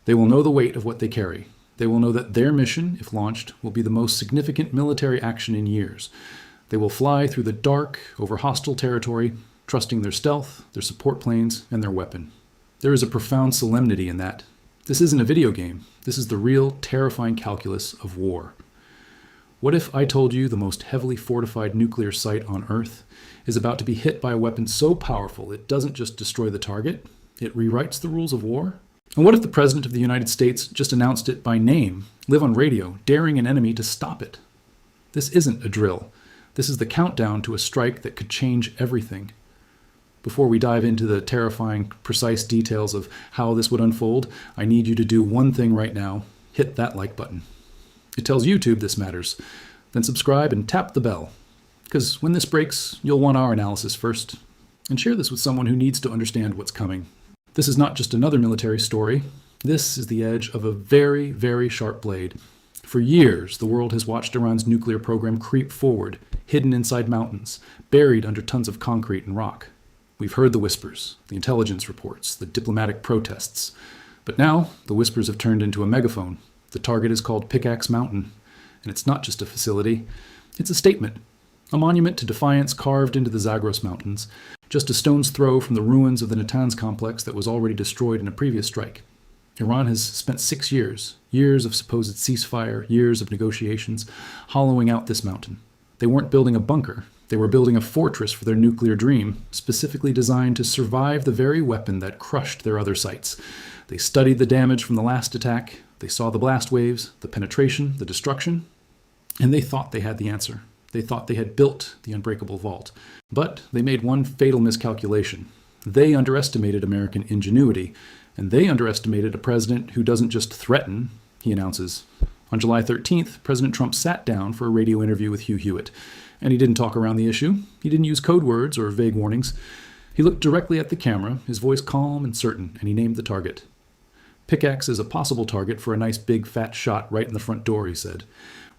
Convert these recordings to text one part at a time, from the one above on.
They will know the weight of what they carry. They will know that their mission, if launched, will be the most significant military action in years. They will fly through the dark, over hostile territory, trusting their stealth, their support planes, and their weapon. There is a profound solemnity in that. This isn't a video game. This is the real, terrifying calculus of war. What if I told you the most heavily fortified nuclear site on Earth is about to be hit by a weapon so powerful it doesn't just destroy the target, it rewrites the rules of war? And what if the President of the United States just announced it by name, live on radio, daring an enemy to stop it? This isn't a drill. This is the countdown to a strike that could change everything. Before we dive into the terrifying, precise details of how this would unfold, I need you to do one thing right now. Hit that like button. It tells YouTube this matters. Then subscribe and tap the bell. Because when this breaks, you'll want our analysis first. And share this with someone who needs to understand what's coming. This is not just another military story. This is the edge of a very, very sharp blade. For years, the world has watched Iran's nuclear program creep forward, hidden inside mountains, buried under tons of concrete and rock. We've heard the whispers, the intelligence reports, the diplomatic protests. But now, the whispers have turned into a megaphone. The target is called Pickaxe Mountain. And it's not just a facility. It's a statement. A monument to defiance carved into the Zagros Mountains, just a stone's throw from the ruins of the Natanz complex that was already destroyed in a previous strike. Iran has spent 6 years, years of supposed ceasefire, years of negotiations, hollowing out this mountain. They weren't building a bunker. They were building a fortress for their nuclear dream, specifically designed to survive the very weapon that crushed their other sites. They studied the damage from the last attack. They saw the blast waves, the penetration, the destruction, and they thought they had the answer. They thought they had built the unbreakable vault. But they made one fatal miscalculation. They underestimated American ingenuity, and they underestimated a president who doesn't just threaten, he announces. On July 13th, President Trump sat down for a radio interview with Hugh Hewitt, and he didn't talk around the issue. He didn't use code words or vague warnings. He looked directly at the camera, his voice calm and certain, and he named the target. Pickaxe is a possible target for a nice big fat shot right in the front door, he said.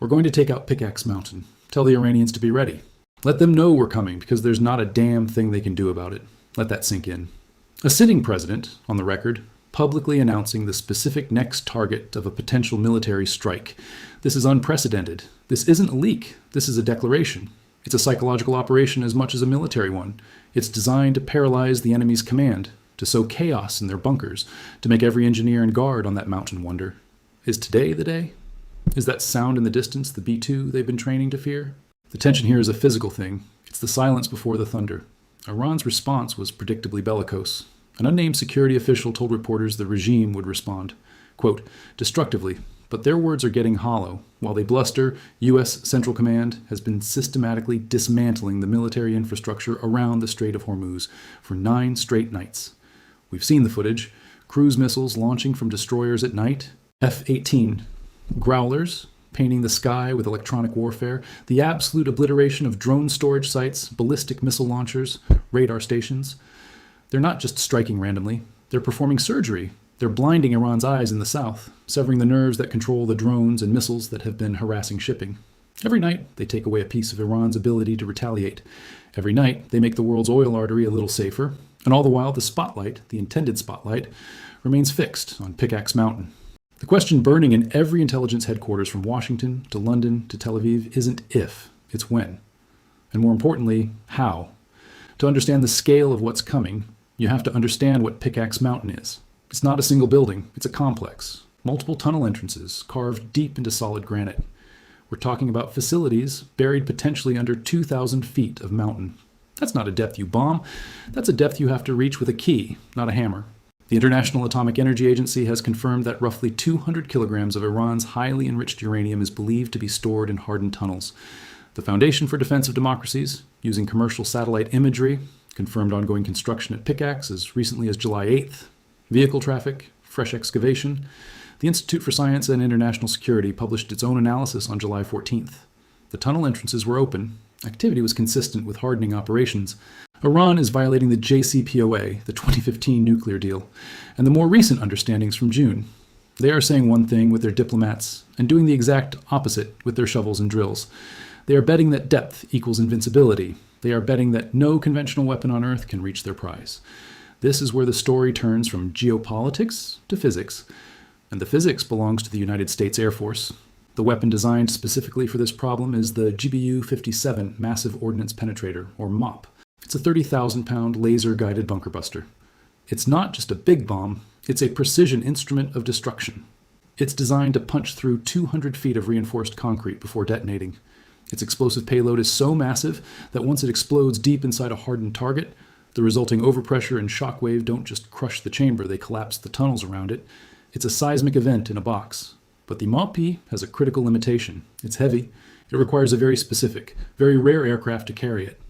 We're going to take out Pickaxe Mountain. Tell the Iranians to be ready. Let them know we're coming, because there's not a damn thing they can do about it. Let that sink in. A sitting president, on the record, publicly announcing the specific next target of a potential military strike. This is unprecedented. This isn't a leak. This is a declaration. It's a psychological operation as much as a military one. It's designed to paralyze the enemy's command, to sow chaos in their bunkers, to make every engineer and guard on that mountain wonder. Is today the day? Is that sound in the distance the B-2 they've been training to fear? The tension here is a physical thing. It's the silence before the thunder. Iran's response was predictably bellicose. An unnamed security official told reporters the regime would respond, quote, destructively, but their words are getting hollow. While they bluster, U.S. Central Command has been systematically dismantling the military infrastructure around the Strait of Hormuz for 9 straight nights. We've seen the footage. Cruise missiles launching from destroyers at night, F-18 Growlers painting the sky with electronic warfare, the absolute obliteration of drone storage sites, ballistic missile launchers, radar stations. They're not just striking randomly. They're performing surgery. They're blinding Iran's eyes in the south, severing the nerves that control the drones and missiles that have been harassing shipping. Every night, they take away a piece of Iran's ability to retaliate. Every night, they make the world's oil artery a little safer. And all the while, the spotlight, the intended spotlight, remains fixed on Pickaxe Mountain. The question burning in every intelligence headquarters from Washington to London to Tel Aviv isn't if, it's when. And more importantly, how. To understand the scale of what's coming, you have to understand what Pickaxe Mountain is. It's not a single building, it's a complex. Multiple tunnel entrances carved deep into solid granite. We're talking about facilities buried potentially under 2,000 feet of mountain. That's not a depth you bomb. That's a depth you have to reach with a key, not a hammer. The International Atomic Energy Agency has confirmed that roughly 200 kilograms of Iran's highly enriched uranium is believed to be stored in hardened tunnels. The Foundation for Defense of Democracies, using commercial satellite imagery, confirmed ongoing construction at Pickaxe as recently as July 8th. Vehicle traffic, fresh excavation. The Institute for Science and International Security published its own analysis on July 14th. The tunnel entrances were open. Activity was consistent with hardening operations. Iran is violating the JCPOA, the 2015 nuclear deal, and the more recent understandings from June. They are saying one thing with their diplomats and doing the exact opposite with their shovels and drills. They are betting that depth equals invincibility. They are betting that no conventional weapon on Earth can reach their prize. This is where the story turns from geopolitics to physics. and the physics belongs to the United States Air Force. The weapon designed specifically for this problem is the GBU-57 Massive Ordnance Penetrator, or MOP. It's a 30,000-pound laser-guided bunker buster. It's not just a big bomb, it's a precision instrument of destruction. It's designed to punch through 200 feet of reinforced concrete before detonating. Its explosive payload is so massive that once it explodes deep inside a hardened target, the resulting overpressure and shockwave don't just crush the chamber, they collapse the tunnels around it. It's a seismic event in a box. But the MOP has a critical limitation. It's heavy. It requires a very specific, very rare aircraft to carry it.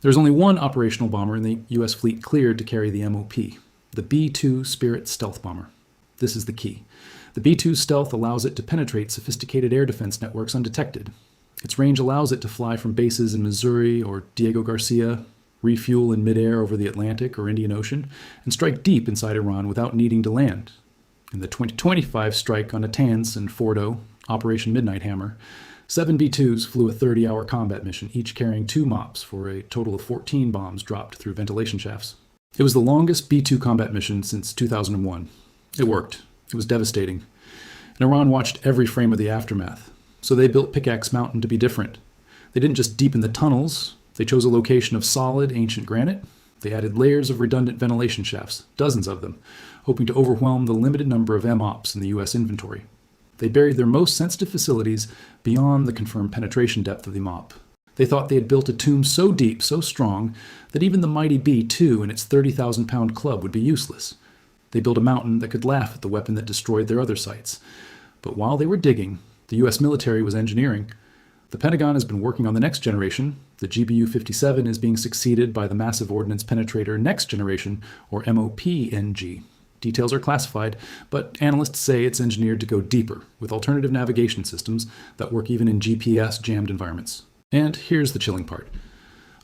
There's only one operational bomber in the U.S. fleet cleared to carry the MOP, the B-2 Spirit stealth bomber. This is the key. The B-2 stealth allows it to penetrate sophisticated air defense networks undetected. Its range allows it to fly from bases in Missouri or Diego Garcia, refuel in midair over the Atlantic or Indian Ocean, and strike deep inside Iran without needing to land. In the 2025 strike on Natanz and Fordo, Operation Midnight Hammer, 7 B-2s flew a 30-hour combat mission, each carrying 2 MOPs for a total of 14 bombs dropped through ventilation shafts. It was the longest B-2 combat mission since 2001. It worked. It was devastating. And Iran watched every frame of the aftermath. So they built Pickaxe Mountain to be different. They didn't just deepen the tunnels. They chose a location of solid, ancient granite. They added layers of redundant ventilation shafts, dozens of them, hoping to overwhelm the limited number of MOPs in the U.S. inventory. They buried their most sensitive facilities beyond the confirmed penetration depth of the MOP. They thought they had built a tomb so deep, so strong, that even the mighty B-2 and its 30,000-pound club would be useless. They built a mountain that could laugh at the weapon that destroyed their other sites. But while they were digging, the U.S. military was engineering. The Pentagon has been working on the next generation. The GBU-57 is being succeeded by the Massive Ordnance Penetrator Next Generation, or MOP-NG. Details are classified, but analysts say it's engineered to go deeper, with alternative navigation systems that work even in GPS-jammed environments. And here's the chilling part.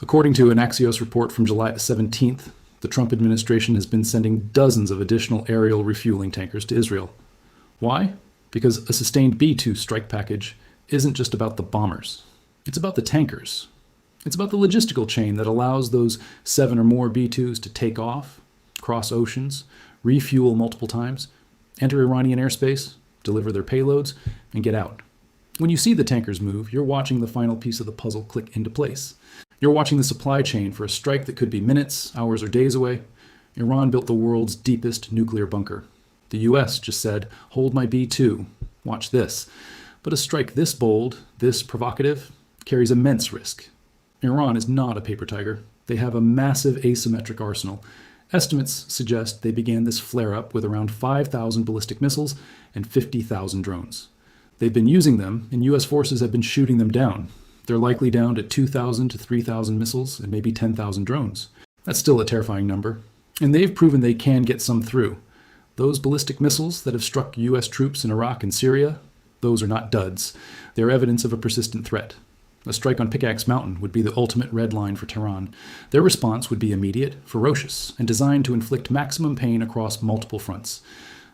According to an Axios report from July 17th, the Trump administration has been sending dozens of additional aerial refueling tankers to Israel. Why? Because a sustained B-2 strike package isn't just about the bombers. It's about the tankers. It's about the logistical chain that allows those 7 or more B-2s to take off, cross oceans, refuel multiple times, enter Iranian airspace, deliver their payloads, and get out. When you see the tankers move, you're watching the final piece of the puzzle click into place. You're watching the supply chain for a strike that could be minutes, hours, or days away. Iran built the world's deepest nuclear bunker. The U.S. just said, hold my B-2, watch this. But a strike this bold, this provocative, carries immense risk. Iran is not a paper tiger. They have a massive asymmetric arsenal. Estimates suggest they began this flare-up with around 5,000 ballistic missiles and 50,000 drones. They've been using them, and U.S. forces have been shooting them down. They're likely down to 2,000 to 3,000 missiles and maybe 10,000 drones. That's still a terrifying number. And they've proven they can get some through. Those ballistic missiles that have struck U.S. troops in Iraq and Syria, those are not duds. They're evidence of a persistent threat. A strike on Pickaxe Mountain would be the ultimate red line for Tehran. Their response would be immediate, ferocious, and designed to inflict maximum pain across multiple fronts.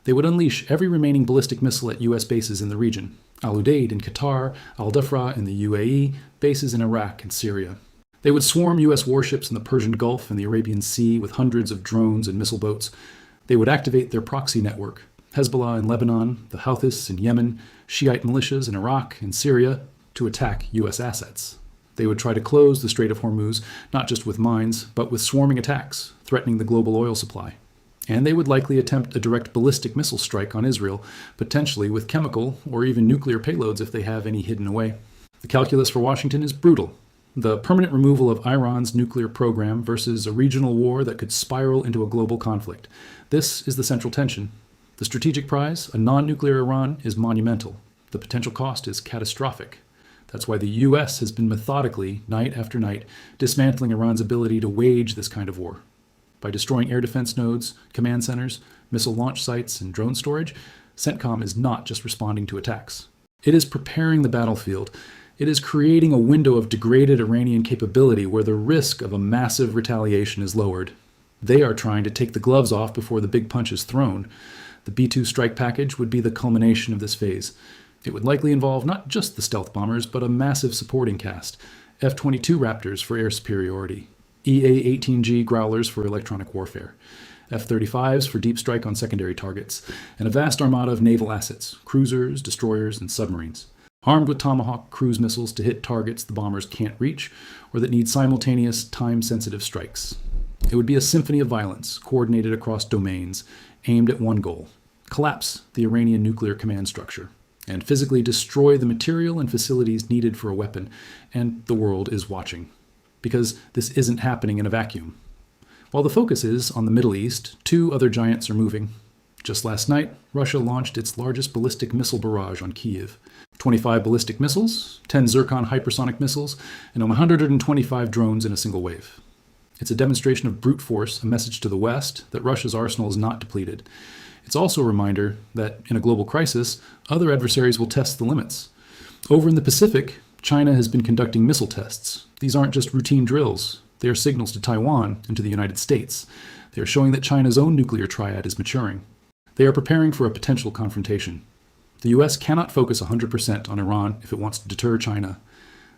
They would unleash every remaining ballistic missile at U.S. bases in the region. Al-Udeid in Qatar, Al-Dhafra in the UAE, bases in Iraq and Syria. They would swarm U.S. warships in the Persian Gulf and the Arabian Sea with hundreds of drones and missile boats. They would activate their proxy network, Hezbollah in Lebanon, the Houthis in Yemen, Shiite militias in Iraq and Syria, to attack U.S. assets. They would try to close the Strait of Hormuz, not just with mines, but with swarming attacks, threatening the global oil supply. And they would likely attempt a direct ballistic missile strike on Israel, potentially with chemical or even nuclear payloads if they have any hidden away. The calculus for Washington is brutal. The permanent removal of Iran's nuclear program versus a regional war that could spiral into a global conflict. This is the central tension. The strategic prize, a non-nuclear Iran, is monumental. The potential cost is catastrophic. That's why the U.S. has been methodically, night after night, dismantling Iran's ability to wage this kind of war. By destroying air defense nodes, command centers, missile launch sites, and drone storage, CENTCOM is not just responding to attacks. It is preparing the battlefield. It is creating a window of degraded Iranian capability where the risk of a massive retaliation is lowered. They are trying to take the gloves off before the big punch is thrown. The B-2 strike package would be the culmination of this phase. It would likely involve not just the stealth bombers, but a massive supporting cast. F-22 Raptors for air superiority. EA-18G Growlers for electronic warfare. F-35s for deep strike on secondary targets, and a vast armada of naval assets, cruisers, destroyers, and submarines. Armed with Tomahawk cruise missiles to hit targets the bombers can't reach, or that need simultaneous, time-sensitive strikes. It would be a symphony of violence, coordinated across domains, aimed at one goal: collapse the Iranian nuclear command structure, and physically destroy the material and facilities needed for a weapon, and the world is watching. Because this isn't happening in a vacuum. While the focus is on the Middle East, two other giants are moving. Just last night, Russia launched its largest ballistic missile barrage on Kyiv. 25 ballistic missiles, 10 Zircon hypersonic missiles, and 125 drones in a single wave. It's a demonstration of brute force, a message to the West that Russia's arsenal is not depleted. It's also a reminder that, in a global crisis, other adversaries will test the limits. Over in the Pacific, China has been conducting missile tests. These aren't just routine drills. They are signals to Taiwan and to the United States. They are showing that China's own nuclear triad is maturing. They are preparing for a potential confrontation. The US cannot focus 100% on Iran if it wants to deter China.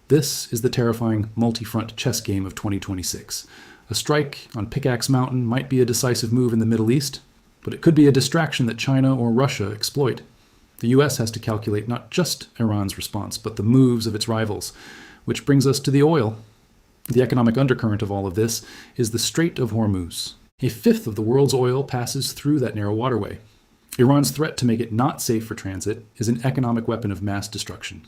This is the terrifying multi-front chess game of 2026. A strike on Pickaxe Mountain might be a decisive move in the Middle East, but it could be a distraction that China or Russia exploit. The US has to calculate not just Iran's response, but the moves of its rivals, which brings us to the oil. The economic undercurrent of all of this is the Strait of Hormuz. A fifth of the world's oil passes through that narrow waterway. Iran's threat to make it not safe for transit is an economic weapon of mass destruction.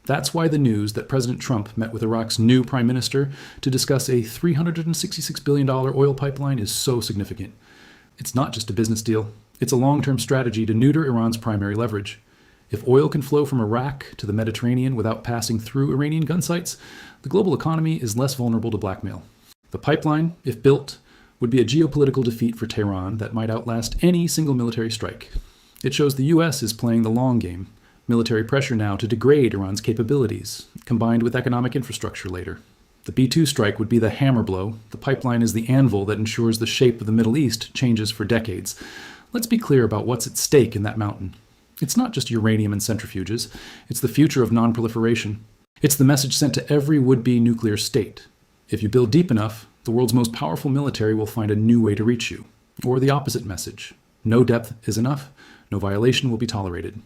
That's why the news that President Trump met with Iraq's new prime minister to discuss a $366 billion oil pipeline is so significant. It's not just a business deal. It's a long-term strategy to neuter Iran's primary leverage. If oil can flow from Iraq to the Mediterranean without passing through Iranian gun sites, the global economy is less vulnerable to blackmail. The pipeline, if built, would be a geopolitical defeat for Tehran that might outlast any single military strike. It shows the US is playing the long game, military pressure now to degrade Iran's capabilities, combined with economic infrastructure later. The B-2 strike would be the hammer blow. The pipeline is the anvil that ensures the shape of the Middle East changes for decades. Let's be clear about what's at stake in that mountain. It's not just uranium and centrifuges. It's the future of non-proliferation. It's the message sent to every would-be nuclear state. If you build deep enough, the world's most powerful military will find a new way to reach you. Or the opposite message. No depth is enough. No violation will be tolerated.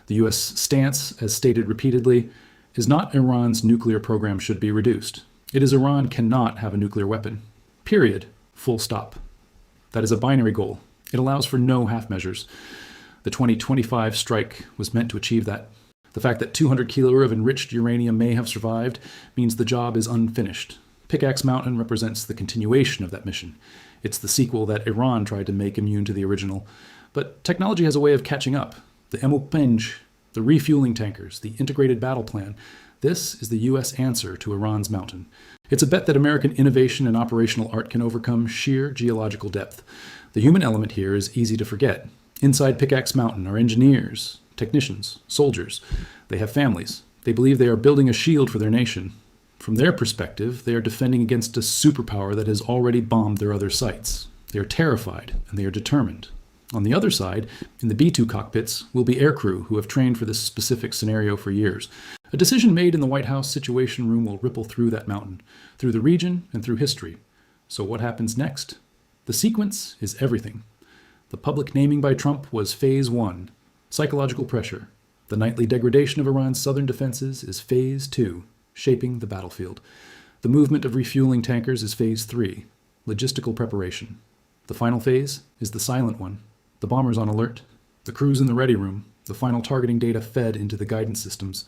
The US stance, as stated repeatedly, is not Iran's nuclear program should be reduced. It is Iran cannot have a nuclear weapon. Period. Full stop. That is a binary goal. It allows for no half measures. The 2025 strike was meant to achieve that. The fact that 200 kilo of enriched uranium may have survived means the job is unfinished. Pickaxe Mountain represents the continuation of that mission. It's the sequel that Iran tried to make immune to the original. But technology has a way of catching up. The Emupenge, the refueling tankers, the integrated battle plan. This is the US answer to Iran's mountain. It's a bet that American innovation and operational art can overcome sheer geological depth. The human element here is easy to forget. Inside Pickaxe Mountain are engineers, technicians, soldiers. They have families. They believe they are building a shield for their nation. From their perspective, they are defending against a superpower that has already bombed their other sites. They are terrified, and they are determined. On the other side, in the B-2 cockpits, will be aircrew who have trained for this specific scenario for years. A decision made in the White House Situation Room will ripple through that mountain, through the region, and through history. So what happens next? The sequence is everything. The public naming by Trump was Phase 1, psychological pressure. The nightly degradation of Iran's southern defenses is Phase 2, shaping the battlefield. The movement of refueling tankers is Phase 3, logistical preparation. The final phase is the silent one. The bombers on alert, the crews in the ready room, the final targeting data fed into the guidance systems,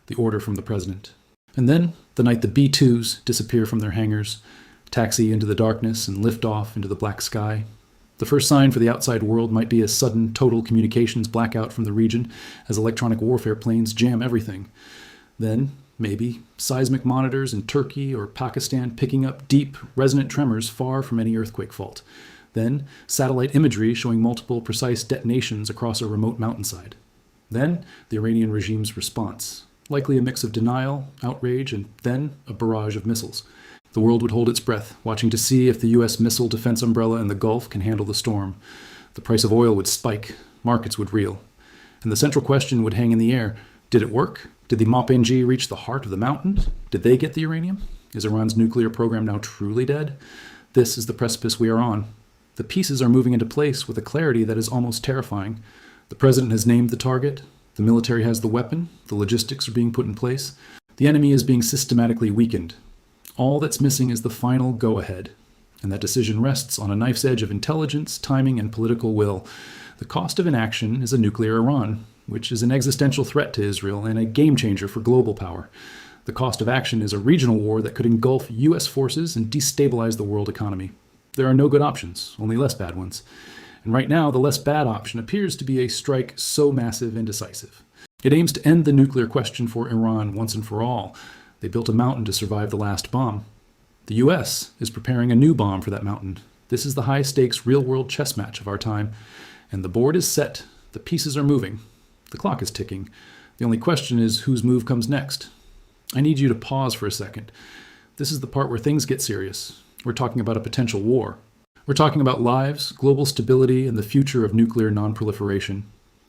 the order from the president. And then, the night the B-2s disappear from their hangars, taxi into the darkness and lift off into the black sky. The first sign for the outside world might be a sudden total communications blackout from the region as electronic warfare planes jam everything. Then, maybe, seismic monitors in Turkey or Pakistan picking up deep, resonant tremors far from any earthquake fault. Then, satellite imagery showing multiple precise detonations across a remote mountainside. Then, the Iranian regime's response, likely a mix of denial, outrage, and then a barrage of missiles. The world would hold its breath, watching to see if the U.S. missile defense umbrella in the Gulf can handle the storm. The price of oil would spike, markets would reel. And the central question would hang in the air. Did it work? Did the MOP-NG reach the heart of the mountain? Did they get the uranium? Is Iran's nuclear program now truly dead? This is the precipice we are on. The pieces are moving into place with a clarity that is almost terrifying. The president has named the target, the military has the weapon, the logistics are being put in place, the enemy is being systematically weakened. All that's missing is the final go-ahead, and that decision rests on a knife's edge of intelligence, timing, and political will. The cost of inaction is a nuclear Iran, which is an existential threat to Israel and a game-changer for global power. The cost of action is a regional war that could engulf U.S. forces and destabilize the world economy. There are no good options, only less bad ones. And right now, the less bad option appears to be a strike so massive and decisive. It aims to end the nuclear question for Iran once and for all. They built a mountain to survive the last bomb. The U.S. is preparing a new bomb for that mountain. This is the high-stakes, real-world chess match of our time. And the board is set. The pieces are moving. The clock is ticking. The only question is whose move comes next. I need you to pause for a second. This is the part where things get serious. We're talking about a potential war. We're talking about lives, global stability, and the future of nuclear non-proliferation.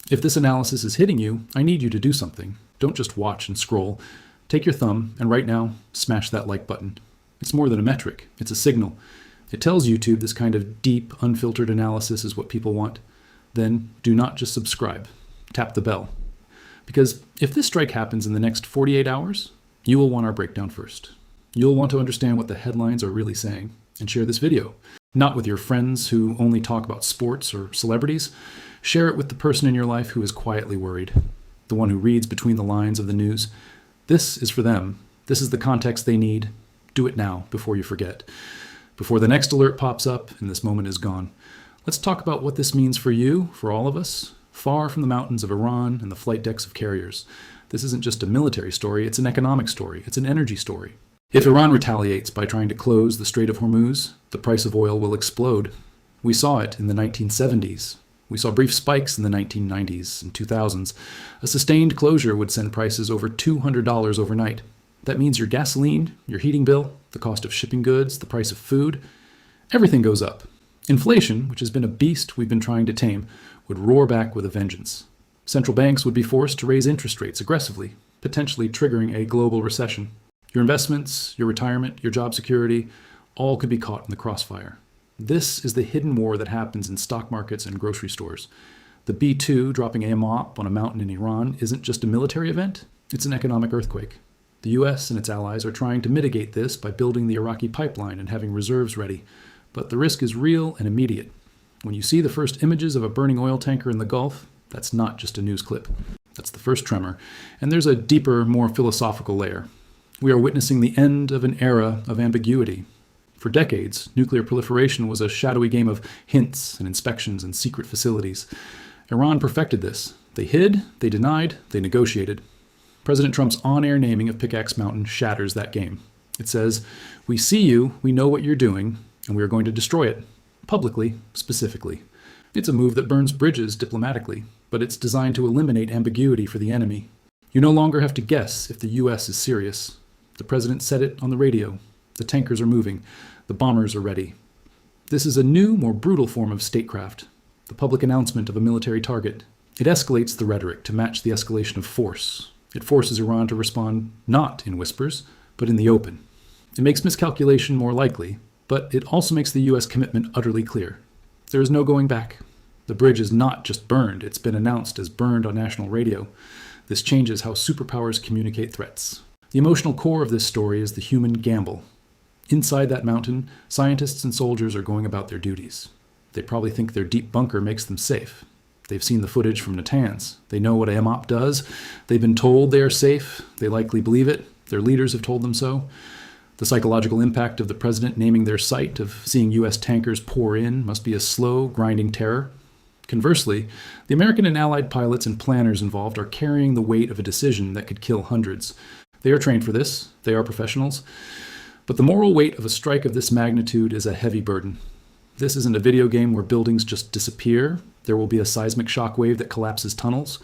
If this analysis is hitting you, I need you to do something. Don't just watch and scroll. Take your thumb, and right now, smash that like button. It's more than a metric. It's a signal. It tells YouTube this kind of deep, unfiltered analysis is what people want. Then do not just subscribe. Tap the bell. Because if this strike happens in the next 48 hours, you will want our breakdown first. You'll want to understand what the headlines are really saying and share this video. Not with your friends who only talk about sports or celebrities. Share it with the person in your life who is quietly worried, the one who reads between the lines of the news. This is for them. This is the context they need. Do it now before you forget. Before the next alert pops up and this moment is gone. Let's talk about what this means for you, for all of us, far from the mountains of Iran and the flight decks of carriers. This isn't just a military story, it's an economic story, it's an energy story. If Iran retaliates by trying to close the Strait of Hormuz, the price of oil will explode. We saw it in the 1970s. We saw brief spikes in the 1990s and 2000s. A sustained closure would send prices over $200 overnight. That means your gasoline, your heating bill, the cost of shipping goods, the price of food, everything goes up. Inflation, which has been a beast we've been trying to tame, would roar back with a vengeance. Central banks would be forced to raise interest rates aggressively, potentially triggering a global recession. Your investments, your retirement, your job security, all could be caught in the crossfire. This is the hidden war that happens in stock markets and grocery stores. The B-2 dropping a mop on a mountain in Iran isn't just a military event, it's an economic earthquake. The US and its allies are trying to mitigate this by building the Iraqi pipeline and having reserves ready. But the risk is real and immediate. When you see the first images of a burning oil tanker in the Gulf, that's not just a news clip. That's the first tremor. And there's a deeper, more philosophical layer. We are witnessing the end of an era of ambiguity. For decades, nuclear proliferation was a shadowy game of hints and inspections and secret facilities. Iran perfected this. They hid, they denied, they negotiated. President Trump's on-air naming of Pickaxe Mountain shatters that game. It says, "We see you, we know what you're doing, and we are going to destroy it. Publicly, specifically." It's a move that burns bridges diplomatically, but it's designed to eliminate ambiguity for the enemy. You no longer have to guess if the U.S. is serious. The president said it on the radio. The tankers are moving. The bombers are ready. This is a new, more brutal form of statecraft. The public announcement of a military target. It escalates the rhetoric to match the escalation of force. It forces Iran to respond not in whispers, but in the open. It makes miscalculation more likely, but it also makes the U.S. commitment utterly clear. There is no going back. The bridge is not just burned, it's been announced as burned on national radio. This changes how superpowers communicate threats. The emotional core of this story is the human gamble. Inside that mountain, scientists and soldiers are going about their duties. They probably think their deep bunker makes them safe. They've seen the footage from Natanz. They know what AMOP does. They've been told they are safe. They likely believe it. Their leaders have told them so. The psychological impact of the president naming their site, of seeing U.S. tankers pour in, must be a slow, grinding terror. Conversely, the American and Allied pilots and planners involved are carrying the weight of a decision that could kill hundreds. They are trained for this. They are professionals. But the moral weight of a strike of this magnitude is a heavy burden. This isn't a video game where buildings just disappear. There will be a seismic shock wave that collapses tunnels.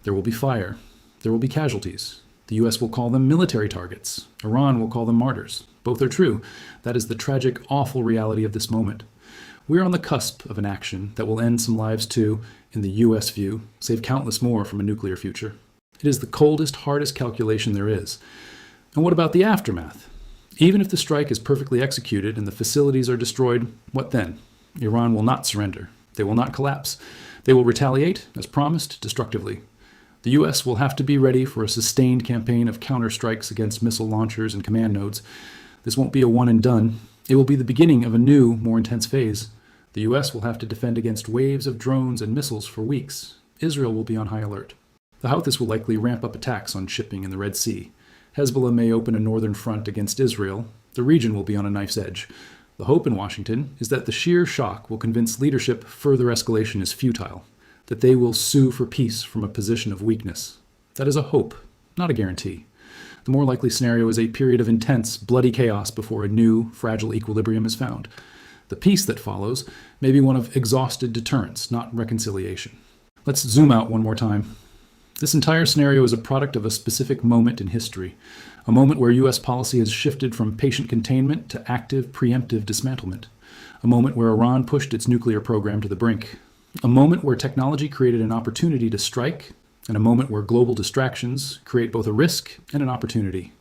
There will be fire. There will be casualties. The U.S. will call them military targets. Iran will call them martyrs. Both are true. That is the tragic, awful reality of this moment. We are on the cusp of an action that will end some lives too, in the U.S. view, save countless more from a nuclear future. It is the coldest, hardest calculation there is. And what about the aftermath? Even if the strike is perfectly executed and the facilities are destroyed, what then? Iran will not surrender. They will not collapse. They will retaliate, as promised, destructively. The U.S. will have to be ready for a sustained campaign of counterstrikes against missile launchers and command nodes. This won't be a one and done. It will be the beginning of a new, more intense phase. The U.S. will have to defend against waves of drones and missiles for weeks. Israel will be on high alert. The Houthis will likely ramp up attacks on shipping in the Red Sea. Hezbollah may open a northern front against Israel. The region will be on a knife's edge. The hope in Washington is that the sheer shock will convince leadership further escalation is futile, that they will sue for peace from a position of weakness. That is a hope, not a guarantee. The more likely scenario is a period of intense, bloody chaos before a new, fragile equilibrium is found. The peace that follows may be one of exhausted deterrence, not reconciliation. Let's zoom out one more time. This entire scenario is a product of a specific moment in history, a moment where U.S. policy has shifted from patient containment to active, preemptive dismantlement, a moment where Iran pushed its nuclear program to the brink, a moment where technology created an opportunity to strike, and a moment where global distractions create both a risk and an opportunity.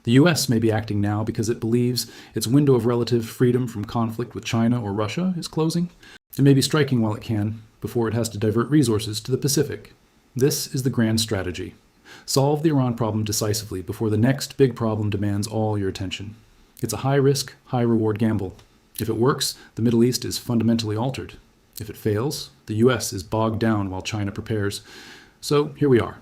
The U.S. may be acting now because it believes its window of relative freedom from conflict with China or Russia is closing. It may be striking while it can, before it has to divert resources to the Pacific. This is the grand strategy. Solve the Iran problem decisively before the next big problem demands all your attention. It's a high-risk, high-reward gamble. If it works, the Middle East is fundamentally altered. If it fails, the U.S. is bogged down while China prepares. So here we are,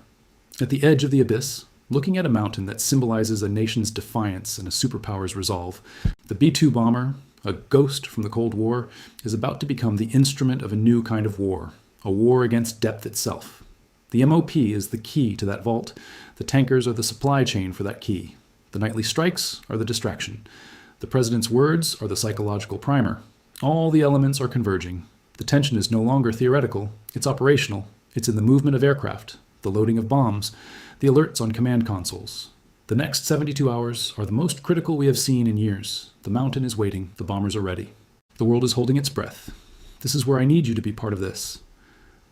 at the edge of the abyss, looking at a mountain that symbolizes a nation's defiance and a superpower's resolve. The B-2 bomber, a ghost from the Cold War, is about to become the instrument of a new kind of war, a war against depth itself. The MOP is the key to that vault. The tankers are the supply chain for that key. The nightly strikes are the distraction. The president's words are the psychological primer. All the elements are converging. The tension is no longer theoretical. It's operational. It's in the movement of aircraft, the loading of bombs, the alerts on command consoles. The next 72 hours are the most critical we have seen in years. The mountain is waiting. The bombers are ready. The world is holding its breath. This is where I need you to be part of this.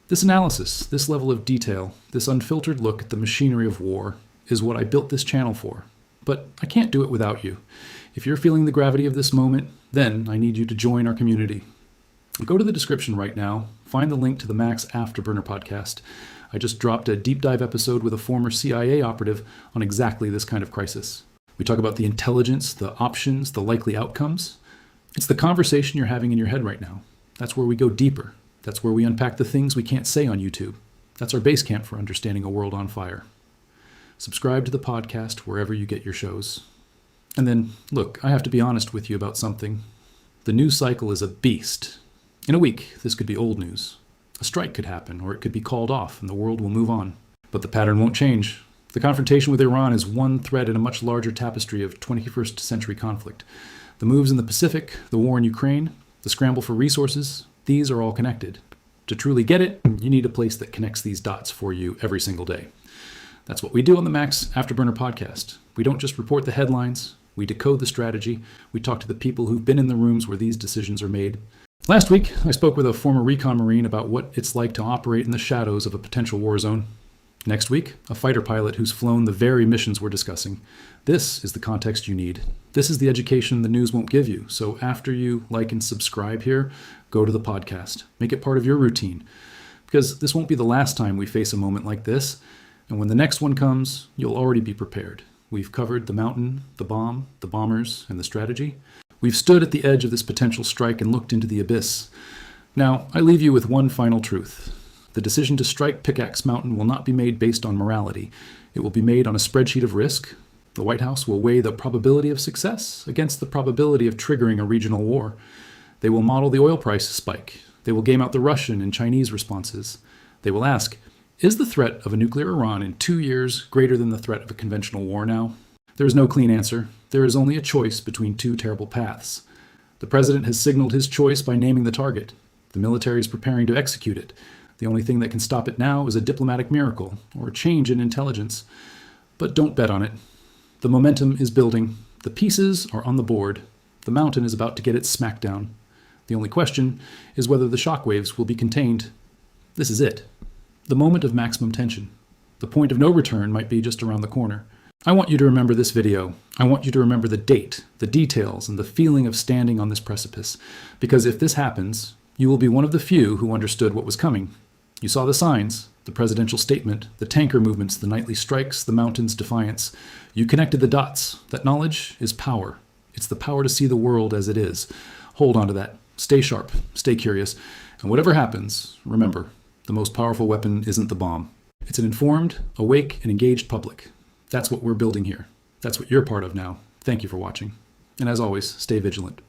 This analysis, this level of detail, this unfiltered look at the machinery of war is what I built this channel for. But I can't do it without you. If you're feeling the gravity of this moment, then I need you to join our community. Go to the description right now, find the link to the Max Afterburner podcast. I just dropped a deep dive episode with a former CIA operative on exactly this kind of crisis. We talk about the intelligence, the options, the likely outcomes. It's the conversation you're having in your head right now. That's where we go deeper. That's where we unpack the things we can't say on YouTube. That's our base camp for understanding a world on fire. Subscribe to the podcast wherever you get your shows. And then, look, I have to be honest with you about something. The news cycle is a beast. In a week, this could be old news. A strike could happen, or it could be called off, and the world will move on. But the pattern won't change. The confrontation with Iran is one thread in a much larger tapestry of 21st century conflict. The moves in the Pacific, the war in Ukraine, the scramble for resources, these are all connected. To truly get it, you need a place that connects these dots for you every single day. That's what we do on the Max Afterburner podcast. We don't just report the headlines, we decode the strategy, we talk to the people who've been in the rooms where these decisions are made. Last week, I spoke with a former recon Marine about what it's like to operate in the shadows of a potential war zone. Next week, a fighter pilot who's flown the very missions we're discussing. This is the context you need. This is the education the news won't give you. So after you like and subscribe here, go to the podcast. Make it part of your routine. Because this won't be the last time we face a moment like this. And when the next one comes, you'll already be prepared. We've covered the mountain, the bomb, the bombers, and the strategy. We've stood at the edge of this potential strike and looked into the abyss. Now, I leave you with one final truth. The decision to strike Pickaxe Mountain will not be made based on morality. It will be made on a spreadsheet of risk. The White House will weigh the probability of success against the probability of triggering a regional war. They will model the oil price spike. They will game out the Russian and Chinese responses. They will ask, is the threat of a nuclear Iran in 2 years greater than the threat of a conventional war now? There is no clean answer. There is only a choice between two terrible paths. The president has signaled his choice by naming the target. The military is preparing to execute it. The only thing that can stop it now is a diplomatic miracle or a change in intelligence. But don't bet on it. The momentum is building. The pieces are on the board. The mountain is about to get its smackdown. The only question is whether the shockwaves will be contained. This is it. The moment of maximum tension. The point of no return might be just around the corner. I want you to remember this video. I want you to remember the date, the details, and the feeling of standing on this precipice. Because if this happens, you will be one of the few who understood what was coming. You saw the signs, the presidential statement, the tanker movements, the nightly strikes, the mountain's defiance. You connected the dots. That knowledge is power. It's the power to see the world as it is. Hold on to that. Stay sharp. Stay curious. And whatever happens, remember, the most powerful weapon isn't the bomb. It's an informed, awake, and engaged public. That's what we're building here. That's what you're part of now. Thank you for watching. And as always, stay vigilant.